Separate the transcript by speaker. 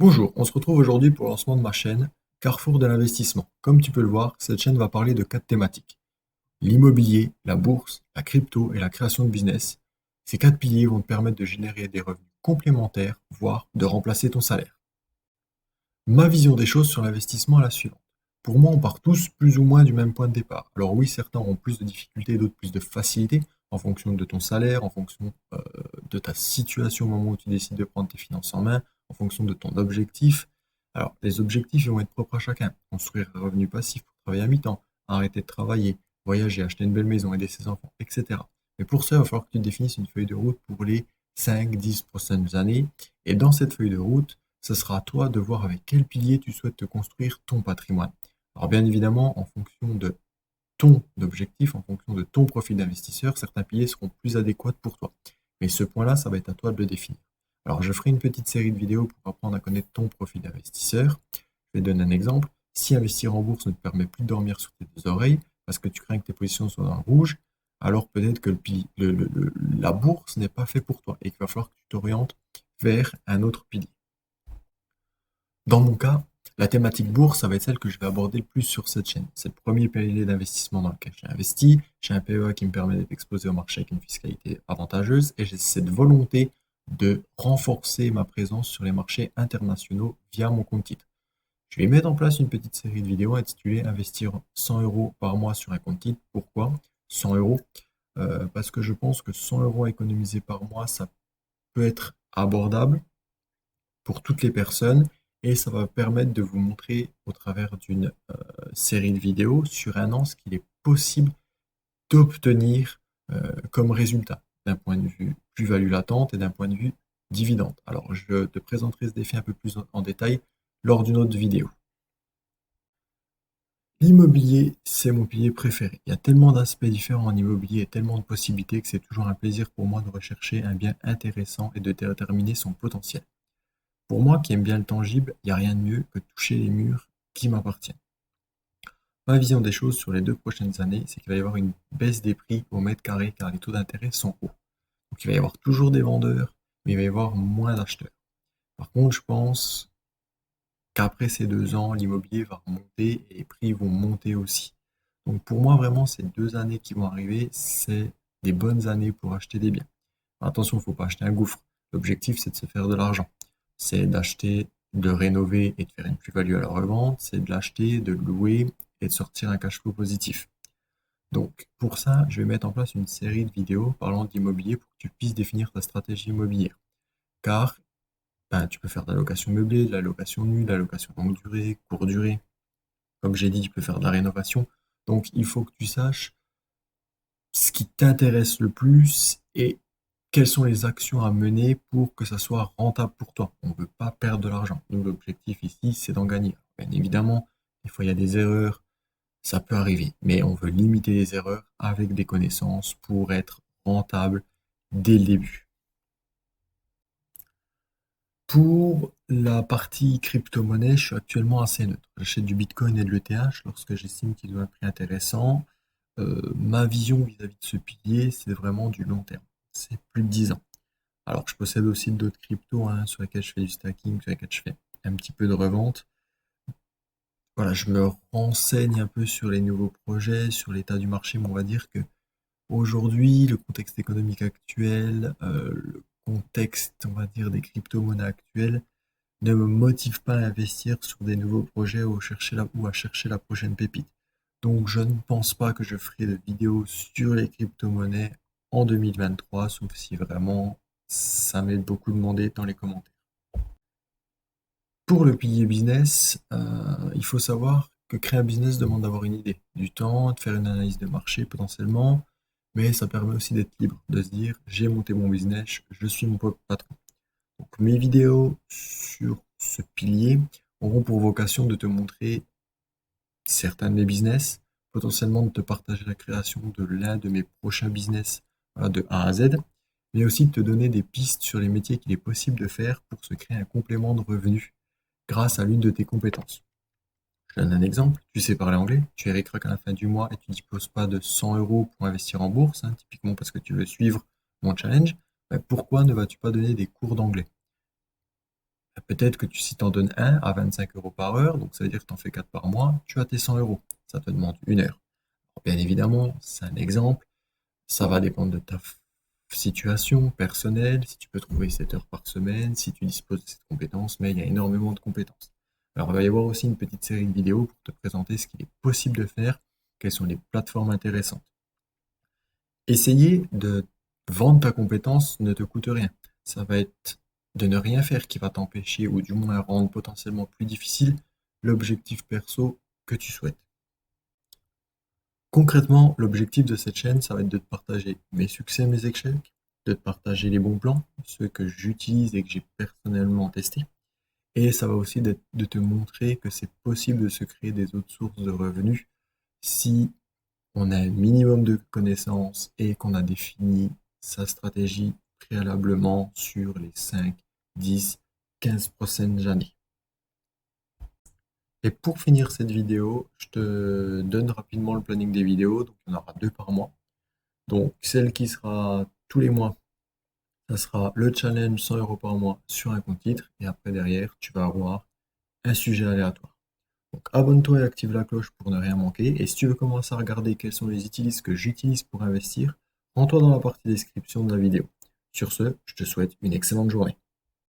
Speaker 1: Bonjour, on se retrouve aujourd'hui pour le lancement de ma chaîne Carrefour de l'investissement. Comme tu peux le voir, cette chaîne va parler de 4 thématiques. L'immobilier, la bourse, la crypto et la création de business. Ces 4 piliers vont te permettre de générer des revenus complémentaires, voire de remplacer ton salaire. Ma vision des choses sur l'investissement est la suivante. Pour moi, on part tous plus ou moins du même point de départ. Alors oui, certains auront plus de difficultés, d'autres plus de facilité, en fonction de ton salaire, en fonction de ta situation au moment où tu décides de prendre tes finances en main, en fonction de ton objectif. Alors, les objectifs ils vont être propres à chacun. Construire un revenu passif pour travailler à mi-temps, arrêter de travailler, voyager, acheter une belle maison, aider ses enfants, etc. Mais pour ça, il va falloir que tu définisses une feuille de route pour les 5, 10 prochaines années. Et dans cette feuille de route, ce sera à toi de voir avec quel pilier tu souhaites te construire ton patrimoine. Alors bien évidemment, en fonction de ton objectif, en fonction de ton profil d'investisseur, certains piliers seront plus adéquats pour toi. Mais ce point-là, ça va être à toi de le définir. Alors je ferai une petite série de vidéos pour apprendre à connaître ton profil d'investisseur. Je vais te donner un exemple. Si investir en bourse ne te permet plus de dormir sur tes deux oreilles, parce que tu crains que tes positions soient dans le rouge, alors peut-être que la bourse n'est pas fait pour toi et qu'il va falloir que tu t'orientes vers un autre pilier. Dans mon cas, la thématique bourse, ça va être celle que je vais aborder le plus sur cette chaîne. C'est le premier pilier d'investissement dans lequel j'ai investi. J'ai un PEA qui me permet d'être exposé au marché avec une fiscalité avantageuse et j'ai cette volonté de renforcer ma présence sur les marchés internationaux via mon compte titre. Je vais mettre en place une petite série de vidéos intitulée Investir 100 euros par mois sur un compte titre. Pourquoi 100 euros? Parce que je pense que 100 euros économisés par mois, ça peut être abordable pour toutes les personnes et ça va permettre de vous montrer au travers d'une série de vidéos sur un an ce qu'il est possible d'obtenir comme résultat d'un point de vue plus-value latente et d'un point de vue dividende. Alors je te présenterai ce défi un peu plus en détail lors d'une autre vidéo. L'immobilier, c'est mon pilier préféré. Il y a tellement d'aspects différents en immobilier et tellement de possibilités que c'est toujours un plaisir pour moi de rechercher un bien intéressant et de déterminer son potentiel. Pour moi qui aime bien le tangible, il n'y a rien de mieux que de toucher les murs qui m'appartiennent. Ma vision des choses sur les 2 prochaines années, c'est qu'il va y avoir une baisse des prix au mètre carré car les taux d'intérêt sont hauts. Donc il va y avoir toujours des vendeurs, mais il va y avoir moins d'acheteurs. Par contre, je pense qu'après ces 2 ans, l'immobilier va remonter et les prix vont monter aussi. Donc pour moi, vraiment, ces 2 années qui vont arriver, c'est des bonnes années pour acheter des biens. Attention, il ne faut pas acheter un gouffre. L'objectif, c'est de se faire de l'argent. C'est d'acheter, de rénover et de faire une plus-value à la revente. C'est de l'acheter, de le louer et de sortir un cash flow positif. Donc, pour ça, je vais mettre en place une série de vidéos parlant d'immobilier pour que tu puisses définir ta stratégie immobilière. Car tu peux faire de la location meublée, de la location nue, de la location longue durée, courte durée. Comme j'ai dit, tu peux faire de la rénovation. Donc, il faut que tu saches ce qui t'intéresse le plus et quelles sont les actions à mener pour que ça soit rentable pour toi. On ne veut pas perdre de l'argent. Nous, l'objectif ici, c'est d'en gagner. Bien évidemment, des fois, il y a des erreurs, ça peut arriver, mais on veut limiter les erreurs avec des connaissances pour être rentable dès le début. Pour la partie crypto-monnaie, je suis actuellement assez neutre. J'achète du Bitcoin et de l'ETH lorsque j'estime qu'ils ont un prix intéressant. Ma vision vis-à-vis de ce pilier, c'est vraiment du long terme. C'est plus de 10 ans. Alors, je possède aussi d'autres cryptos hein, sur lesquels je fais du stacking, sur lesquels je fais un petit peu de revente. Voilà, je me renseigne un peu sur les nouveaux projets, sur l'état du marché, mais on va dire que aujourd'hui, le contexte économique actuel, le contexte, on va dire, des crypto-monnaies actuelles, ne me motive pas à investir sur des nouveaux projets ou à chercher la prochaine pépite. Donc je ne pense pas que je ferai de vidéos sur les crypto-monnaies en 2023, sauf si vraiment ça m'est beaucoup demandé dans les commentaires. Pour le pilier business, il faut savoir que créer un business demande d'avoir une idée, du temps, de faire une analyse de marché potentiellement, mais ça permet aussi d'être libre, de se dire j'ai monté mon business, je suis mon propre patron. Donc mes vidéos sur ce pilier auront pour vocation de te montrer certains de mes business, potentiellement de te partager la création de l'un de mes prochains business voilà, de A à Z, mais aussi de te donner des pistes sur les métiers qu'il est possible de faire pour se créer un complément de revenus grâce à l'une de tes compétences. Je donne un exemple, tu sais parler anglais, tu es ric-rac à la fin du mois et tu ne disposes pas de 100 euros pour investir en bourse, hein, typiquement parce que tu veux suivre mon challenge, pourquoi ne vas-tu pas donner des cours d'anglais? Peut-être que si tu en donnes un à 25 euros par heure, donc ça veut dire que tu en fais 4 par mois, tu as tes 100 euros. Ça te demande une heure. Bien évidemment, c'est un exemple. Ça va dépendre de ta situation personnelle, si tu peux trouver 7 heures par semaine, si tu disposes de cette compétence, mais il y a énormément de compétences. Alors, il va y avoir aussi une petite série de vidéos pour te présenter ce qu'il est possible de faire, quelles sont les plateformes intéressantes. Essayer de vendre ta compétence ne te coûte rien. Ça va être de ne rien faire qui va t'empêcher, ou du moins rendre potentiellement plus difficile, l'objectif perso que tu souhaites. Concrètement, l'objectif de cette chaîne, ça va être de te partager mes succès, mes échecs, de te partager les bons plans, ceux que j'utilise et que j'ai personnellement testés. Et ça va aussi de te montrer que c'est possible de se créer des autres sources de revenus si on a un minimum de connaissances et qu'on a défini sa stratégie préalablement sur les 5, 10, 15 prochaines années. Et pour finir cette vidéo, je te donne rapidement le planning des vidéos. Donc, il y en aura 2 par mois. Donc, celle qui sera tous les mois, ça sera le challenge 100 euros par mois sur un compte titre. Et après, derrière, tu vas avoir un sujet aléatoire. Donc, abonne-toi et active la cloche pour ne rien manquer. Et si tu veux commencer à regarder quels sont les utilises que j'utilise pour investir, rends-toi dans la partie description de la vidéo. Sur ce, je te souhaite une excellente journée.